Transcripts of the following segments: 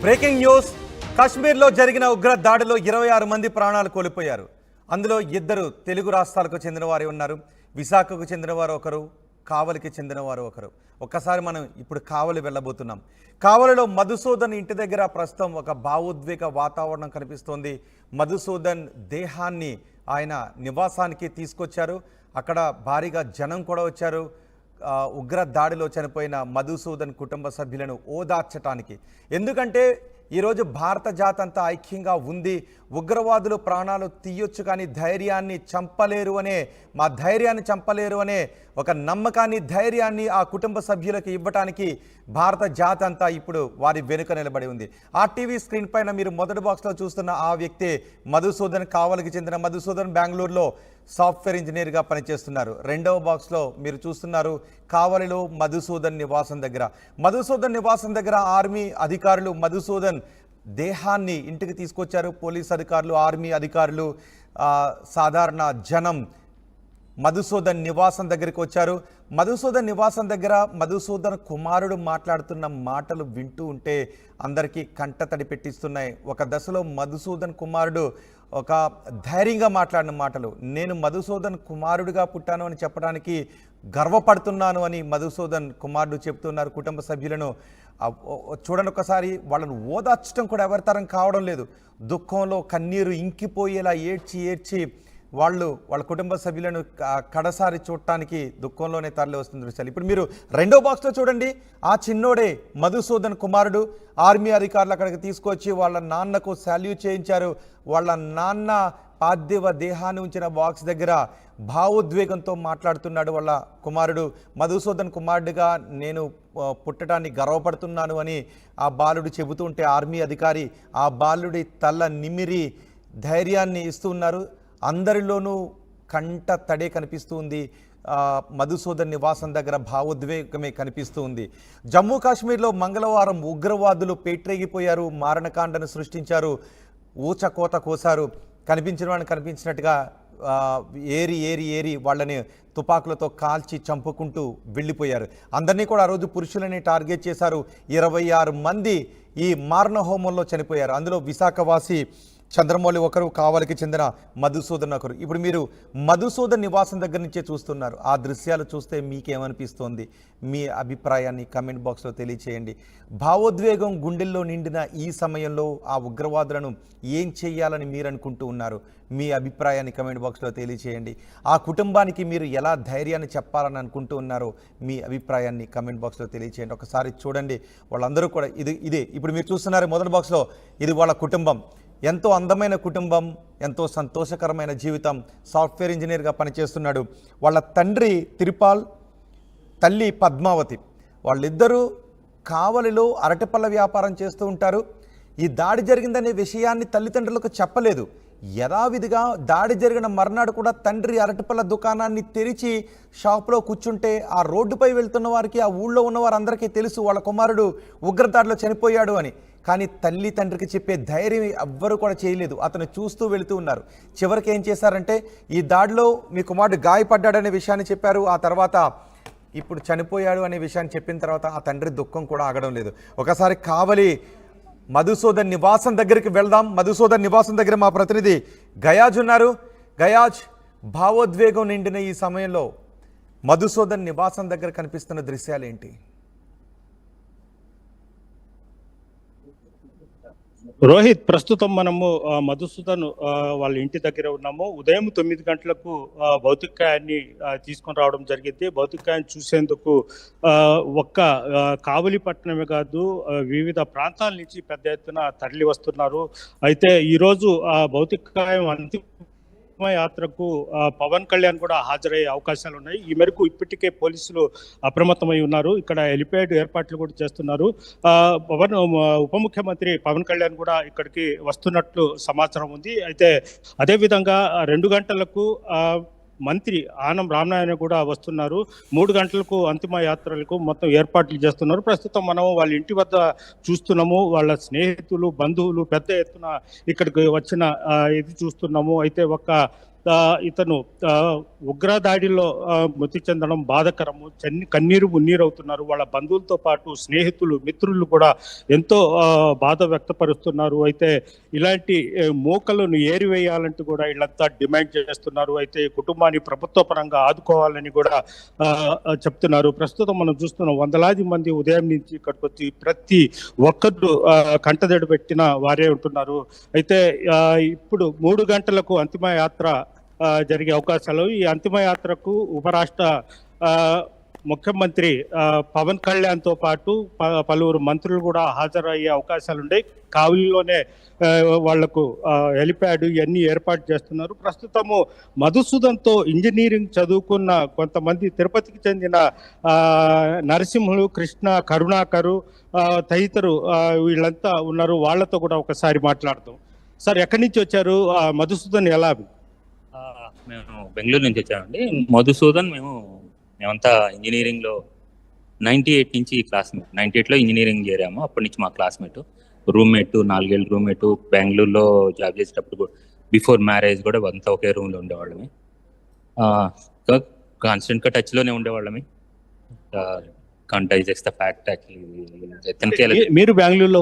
Breaking news. కాశ్మీర్లో జరిగిన ఉగ్ర దాడిలో 26 మంది ప్రాణాలు కోల్పోయారు. అందులో 2 తెలుగు రాష్ట్రాలకు చెందిన వారు ఉన్నారు. విశాఖకు చెందినవారు ఒకరు, కావలికి చెందినవారు ఒకరు. ఒక్కసారి మనం ఇప్పుడు కావలి వెళ్ళబోతున్నాం. కావలిలో మధుసూదన్ ఇంటి దగ్గర ప్రస్తుతం ఒక భావోద్వేగ వాతావరణం కనిపిస్తోంది. మధుసూదన్ దేహాన్ని ఆయన నివాసానికి తీసుకొచ్చారు. అక్కడ భారీగా జనం కూడా వచ్చారు. ఉగ్ర దాడిలో చనిపోయిన మధుసూదన్ కుటుంబ సభ్యులను ఓదార్చటానికి. ఎందుకంటే ఈరోజు భారత జాతి అంతా ఐక్యంగా ఉంది. ఉగ్రవాదులు ప్రాణాలు తీయొచ్చు కానీ ధైర్యాన్ని చంపలేరు అనే, మా ధైర్యాన్ని చంపలేరు అనే ఒక నమ్మకాన్ని, ధైర్యాన్ని ఆ కుటుంబ సభ్యులకు ఇవ్వటానికి భారత జాతి అంతా ఇప్పుడు వారి వెనుక నిలబడి ఉంది. ఆ టీవీ స్క్రీన్ పైన మీరు మొదటి బాక్స్లో చూస్తున్న ఆ వ్యక్తే మధుసూదన్. కావలికి చెందిన మధుసూదన్ బెంగళూరులో సాఫ్ట్వేర్ ఇంజనీర్గా పనిచేస్తున్నారు. రెండవ బాక్స్లో మీరు చూస్తున్నారు కావలిలో మధుసూదన్ నివాసం దగ్గర. మధుసూదన్ నివాసం దగ్గర ఆర్మీ అధికారులు మధుసూదన్ దేహాన్ని ఇంటికి తీసుకొచ్చారు. పోలీస్ అధికారులు, ఆర్మీ అధికారులు, సాధారణ జనం మధుసూదన్ నివాసం దగ్గరికి వచ్చారు. మధుసూదన్ నివాసం దగ్గర మధుసూదన్ కుమారుడు మాట్లాడుతున్న మాటలు వింటూ ఉంటే అందరికీ కంటతడి పెట్టిస్తున్నాయి. ఒక దశలో మధుసూదన్ కుమారుడు ఒక ధైర్యంగా మాట్లాడిన మాటలు, నేను మధుసూదన్ కుమారుడిగా పుట్టాను అని చెప్పడానికి గర్వపడుతున్నాను అని మధుసూదన్ కుమారుడు చెప్తున్నారు. కుటుంబ సభ్యులను చూడండి ఒకసారి, వాళ్ళను ఓదార్చడం కూడా ఎవరితరం కావడం లేదు. దుఃఖంలో కన్నీరు ఇంకిపోయేలా ఏడ్చి వాళ్ళ కుటుంబ సభ్యులను కడసారి చూడటానికి దుఃఖంలోనే తరలి వస్తుంది దృశ్యాలు. ఇప్పుడు మీరు రెండో బాక్స్లో చూడండి, ఆ చిన్నోడే మధుసూదన్ కుమారుడు. ఆర్మీ అధికారులు అక్కడికి తీసుకొచ్చి వాళ్ళ నాన్నకు సాల్యూట్ చేయించారు. వాళ్ళ నాన్న పార్థివ దేహాన్ని ఉంచిన బాక్స్ దగ్గర భావోద్వేగంతో మాట్లాడుతున్నాడు వాళ్ళ కుమారుడు. మధుసూదన్ కుమారుడిగా నేను పుట్టడాన్ని గర్వపడుతున్నాను అని ఆ బాలుడు చెబుతుంటే ఆర్మీ అధికారి ఆ బాలుడి తల నిమిరి ధైర్యాన్ని ఇస్తూ ఉన్నారు. అందరిలోనూ కంట తడే కనిపిస్తుంది. మధుసూదన్ నివాసం దగ్గర భావోద్వేగమే కనిపిస్తూ ఉంది. జమ్మూ కాశ్మీర్లో మంగళవారం ఉగ్రవాదులు పేట్రేగిపోయారు, మారణకాండను సృష్టించారు, ఊచకోత కోసారు. కనిపించిన వాడిని కనిపించినట్టుగా ఏరి వాళ్ళని తుపాకులతో కాల్చి చంపుకుంటూ వెళ్ళిపోయారు. అందరినీ కూడా ఆ రోజు పురుషులని టార్గెట్ చేశారు. 26 మంది ఈ మారణ హోమంలో చనిపోయారు. అందులో విశాఖవాసి చంద్రమౌళి ఒకరు, కావలికి చెందిన మధుసూదన్ ఒకరు. ఇప్పుడు మీరు మధుసూదన్ నివాసం దగ్గర నుంచే చూస్తున్నారు. ఆ దృశ్యాలు చూస్తే మీకేమనిపిస్తోంది? మీ అభిప్రాయాన్ని కమెంట్ బాక్స్లో తెలియచేయండి. భావోద్వేగం గుండెల్లో నిండిన ఈ సమయంలో ఆ ఉగ్రవాదులను ఏం చేయాలని మీరు అనుకుంటూ ఉన్నారు? మీ అభిప్రాయాన్ని కమెంట్ బాక్స్లో తెలియచేయండి. ఆ కుటుంబానికి మీరు ఎలా ధైర్యాన్ని చెప్పాలని అనుకుంటూ ఉన్నారో మీ అభిప్రాయాన్ని కమెంట్ బాక్స్లో తెలియచేయండి. ఒకసారి చూడండి, వాళ్ళందరూ కూడా ఇదే ఇప్పుడు మీరు చూస్తున్నారు మొదటి బాక్స్లో, ఇది వాళ్ళ కుటుంబం. ఎంతో అందమైన కుటుంబం, ఎంతో సంతోషకరమైన జీవితం. సాఫ్ట్వేర్ ఇంజనీర్గా పనిచేస్తున్నాడు. వాళ్ళ తండ్రి తిరుపాల్, తల్లి పద్మావతి. వాళ్ళిద్దరూ కావలిలో అరటిపళ్ళ వ్యాపారం చేస్తూ ఉంటారు. ఈ దాడి జరిగిందనే విషయాన్ని తల్లిదండ్రులకు చెప్పలేదు. యథావిధిగా దాడి జరిగిన మర్నాడు కూడా తండ్రి అరటిపళ్ళ దుకాణాన్ని తెరిచి షాప్లో కూర్చుంటే ఆ రోడ్డుపై వెళ్తున్న వారికి, ఆ ఊళ్ళో ఉన్న వారందరికీ తెలుసు వాళ్ళ కుమారుడు ఉగ్రదాడిలో చనిపోయాడు అని. కానీ తల్లి తండ్రికి చెప్పే ధైర్యం ఎవ్వరూ కూడా చేయలేదు. అతను చూస్తూ వెళుతూ ఉన్నారు. చివరికి ఏం చేశారంటే, ఈ దాడిలో మీ కుమారుడు గాయపడ్డాడనే విషయాన్ని చెప్పారు. ఆ తర్వాత ఇప్పుడు చనిపోయాడు అనే విషయాన్ని చెప్పిన తర్వాత ఆ తండ్రి దుఃఖం కూడా ఆగడం లేదు. ఒకసారి కావలి మధుసూదన్ నివాసం దగ్గరికి వెళ్దాం. మధుసూదన్ నివాసం దగ్గర మా ప్రతినిధి గయాజ్ ఉన్నారు. గయాజ్, భావోద్వేగం నిండిన ఈ సమయంలో మధుసూదన్ నివాసం దగ్గర కనిపిస్తున్న దృశ్యాలు ఏంటి? రోహిత్, ప్రస్తుతం మనము మధుసూదన్ వాళ్ళ ఇంటి దగ్గర ఉన్నాము. ఉదయం 9 గంటలకు భౌతికాయాన్ని తీసుకొని రావడం జరిగింది. భౌతికాయాన్ని చూసేందుకు ఒక్క కావలి పట్టణమే కాదు, వివిధ ప్రాంతాల నుంచి పెద్ద ఎత్తున తరలి వస్తున్నారు. అయితే ఈరోజు భౌతికాయం యాత్రకు పవన్ కళ్యాణ్ కూడా హాజరయ్యే అవకాశాలు ఉన్నాయి. ఈ మేరకు ఇప్పటికే పోలీసులు అప్రమత్తమై ఉన్నారు. ఇక్కడ హెలిప్యాడ్ ఏర్పాట్లు కూడా చేస్తున్నారు. ఉప ముఖ్యమంత్రి పవన్ కళ్యాణ్ కూడా ఇక్కడికి వస్తున్నట్లు సమాచారం ఉంది. అయితే అదేవిధంగా 2 గంటలకు మంత్రి ఆనం రామనారాయణ కూడా వస్తున్నారు. 3 గంటలకు అంతిమ యాత్రలకు మొత్తం ఏర్పాట్లు చేస్తున్నారు. ప్రస్తుతం మనం వాళ్ళ ఇంటి వద్ద చూస్తున్నాము. వాళ్ళ స్నేహితులు, బంధువులు పెద్ద ఎత్తున ఇక్కడికి వచ్చిన ఇది చూస్తున్నాము. అయితే ఇతను ఉగ్రదాడిలో మృతి చెందడం బాధకరము. కన్నీరు మున్నీరు అవుతున్నారు. వాళ్ళ బంధువులతో పాటు స్నేహితులు, మిత్రులు కూడా ఎంతో బాధ వ్యక్తపరుస్తున్నారు. అయితే ఇలాంటి మోకలను ఏరివేయాలంటూ కూడా వీళ్ళంతా డిమాండ్ చేస్తున్నారు. అయితే కుటుంబాన్ని ప్రభుత్వ పరంగా ఆదుకోవాలని కూడా చెప్తున్నారు. ప్రస్తుతం మనం చూస్తున్నాం, వందలాది మంది ఉదయం నుంచి ఇక్కడికి వచ్చి ప్రతి ఒక్కరు కంటదడి పెట్టిన వారే ఉంటున్నారు. అయితే ఇప్పుడు 3 గంటలకు అంతిమ యాత్ర జరిగే అవకాశాలు. ఈ అంతిమ యాత్రకు ఉపరాష్ట్ర ముఖ్యమంత్రి పవన్ కళ్యాణ్ తో పాటు పలువురు మంత్రులు కూడా హాజరయ్యే అవకాశాలు ఉన్నాయి. కావలిలోనే వాళ్లకు హెలిప్యాడ్ ఇవన్నీ ఏర్పాటు చేస్తున్నారు. ప్రస్తుతము మధుసూదన్తో ఇంజనీరింగ్ చదువుకున్న కొంతమంది తిరుపతికి చెందిన నరసింహులు, కృష్ణ, కరుణాకరు తదితరు వీళ్ళంతా ఉన్నారు. వాళ్ళతో కూడా ఒకసారి మాట్లాడతాం. సార్, ఎక్కడి నుంచి వచ్చారు? మధుసూదన్ ఎలా? మేము బెంగళూరు నుంచి వచ్చామండి. మధుసూదన్ మేమంతా ఇంజనీరింగ్లో 98 నుంచి క్లాస్మేట్. 98లో ఇంజనీరింగ్ చేరాము. అప్పటి నుంచి మా క్లాస్మేట్, రూమ్మేట్, 4 ఏళ్ళు రూమ్మేట్. బెంగళూరులో జాబ్ చేసేటప్పుడు బిఫోర్ మ్యారేజ్ కూడా అంతా ఒకే రూమ్లో ఉండేవాళ్ళమి. కాన్స్టెంట్గా టచ్లోనే ఉండేవాళ్ళమి. కంటైజ్ ద ఫ్యాక్ట్ యాక్చువల్లీ మీరు బెంగళూరులో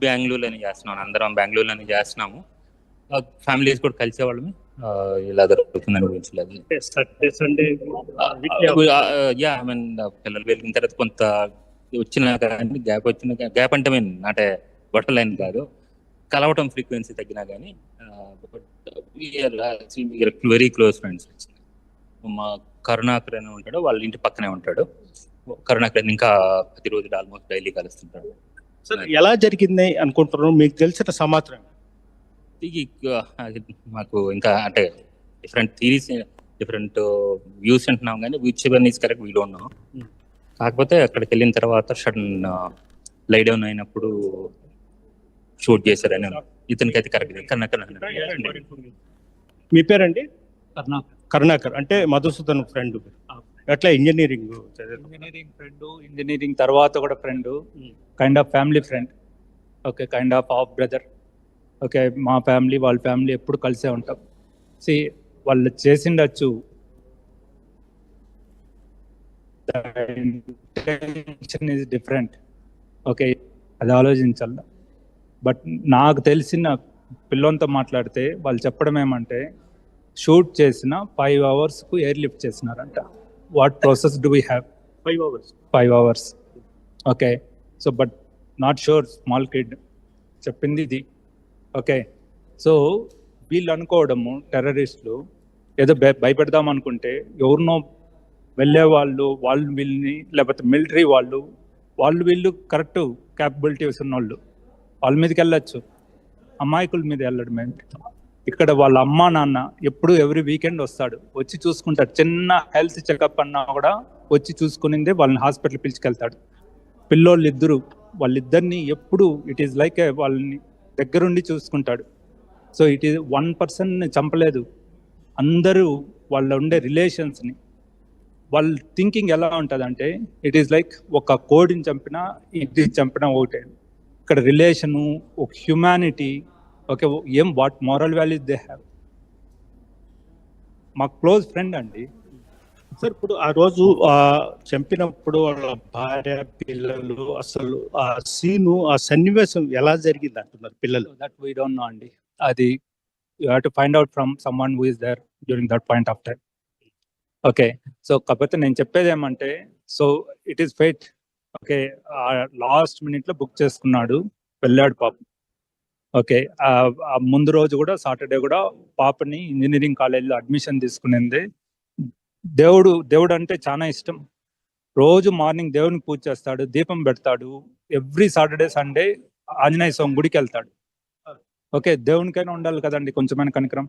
బెంగళూరులోనే చేస్తున్నాం. అందరం బెంగళూరులోనే చేస్తున్నాము. ఫ్యామిలీస్ కూడా కలిసేవాళ్ళమి. ఇలా జరుగుతుందని ఊహించలేదు. పిల్లలు వెళ్ళిన తర్వాత కొంత వచ్చిన కానీ గ్యాప్ అంటే నాటే బట్టలైన కాదు, కలవటం ఫ్రీక్వెన్సీ తగ్గినా కానీ వెరీ క్లోజ్ ఫ్రెండ్స్. మా కరుణాకర్ అని ఉంటాడు, వాళ్ళ ఇంటి పక్కనే ఉంటాడు. కరుణాకర్ ఇంకా ప్రతిరోజు ఆల్మోస్ట్ డైలీ కలుస్తుంటాడు. ఎలా జరిగింది అనుకుంటున్నారు? మీకు తెలిసిన సమాచారం మాకు ఇంకా అంటే డిఫరెంట్ థీరీస్, డిఫరెంట్ వ్యూస్ అంటున్నాం కానీ which ever is correct we don't know. కాకపోతే అక్కడికి వెళ్ళిన తర్వాత సడన్ లై డౌన్ అయినప్పుడు షూట్ చేశారని ఇతనికి అయితే కరెక్ట్. కరుణాకర్. మీ పేరండి? కరుణాకర్. అంటే మధుసూదన్ ఫ్రెండ్. ఎట్లా ఇంజనీరింగ్ ఫ్రెండ్, ఇంజనీరింగ్ తర్వాత కూడా friend, kind of family friend. Okay, kind of brother. Okay, మా ఫ్యామిలీ వాళ్ళ ఫ్యామిలీ ఎప్పుడు కలిసే ఉంటాం. వాళ్ళు చేసిండొచ్చు, ఇంటెన్షన్ ఈజ్ డిఫరెంట్. ఓకే, అది ఆలోచించాల. బట్ నాకు తెలిసిన పిల్లలతో మాట్లాడితే వాళ్ళు చెప్పడం ఏమంటే, షూట్ చేసిన 5 అవర్స్కు ఎయిర్ లిఫ్ట్ చేసినారంట. What process do we have? 5 hours. Okay, so but not sure, small kid చెప్పింది ఇది. ఓకే, సో వీళ్ళు అనుకోవడము టెర్రరిస్టులు ఏదో భయపెడదాం అనుకుంటే, ఎవరినో వెళ్ళే వాళ్ళు వీళ్ళని, లేకపోతే మిలిటరీ వాళ్ళు వీళ్ళు కరెక్ట్ క్యాపబిలిటీస్ ఉన్నోళ్ళు వాళ్ళ మీదకి వెళ్ళచ్చు, అమాయకుల మీద వెళ్ళడం ఏంటి? ఇక్కడ వాళ్ళ అమ్మా నాన్న ఎప్పుడు ఎవ్రీ వీకెండ్ వస్తాడు, వచ్చి చూసుకుంటాడు. చిన్న హెల్త్ చెకప్ అన్నా కూడా వచ్చి చూసుకునిందే వాళ్ళని హాస్పిటల్ పిలుచుకెళ్తాడు. పిల్లోళ్ళు వాళ్ళిద్దరిని ఎప్పుడు ఇట్ ఈస్ లైక్ వాళ్ళని దగ్గరుండి చూసుకుంటాడు. సో ఇట్ ఈస్ 1 చంపలేదు, అందరూ వాళ్ళ ఉండే రిలేషన్స్ని. వాళ్ళ థింకింగ్ ఎలా ఉంటుందంటే, ఇట్ ఈస్ లైక్ ఒక కోడిని చంపినా ఇది చంపినా ఒకటే. ఇక్కడ రిలేషను, ఒక humanity, okay, what moral values they have. మా క్లోజ్ ఫ్రెండ్ అండి. సార్, ఇప్పుడు ఆ రోజు చంపినప్పుడు వాళ్ళ భార్య, పిల్లలు, అసలు ఆ సీను, ఆ సన్నివేశం ఎలా జరిగింది అంటున్నారు పిల్లలు? దట్ వీ డోంట్ నో అండి. అది you have to find out from someone who is there during that point of time. Okay, so కాకపోతే నేను చెప్పేది ఏమంటే, so it is fate. Okay, last మినిట్లో బుక్ చేసుకున్నాడు, వెళ్ళాడు పాప. ఓకే, ముందు రోజు కూడా సాటర్డే కూడా పాపని ఇంజనీరింగ్ కాలేజీలో అడ్మిషన్ తీసుకునింది. దేవుడు అంటే చాలా ఇష్టం. రోజు మార్నింగ్ దేవునికి పూజ చేస్తాడు, దీపం పెడతాడు. ఎవ్రీ సాటర్డే సండే ఆంజనేయ స్వామి గుడికి వెళ్తాడు. ఓకే, దేవునికైనా ఉండాలి కదండి కొంచెమైనా కనికరం.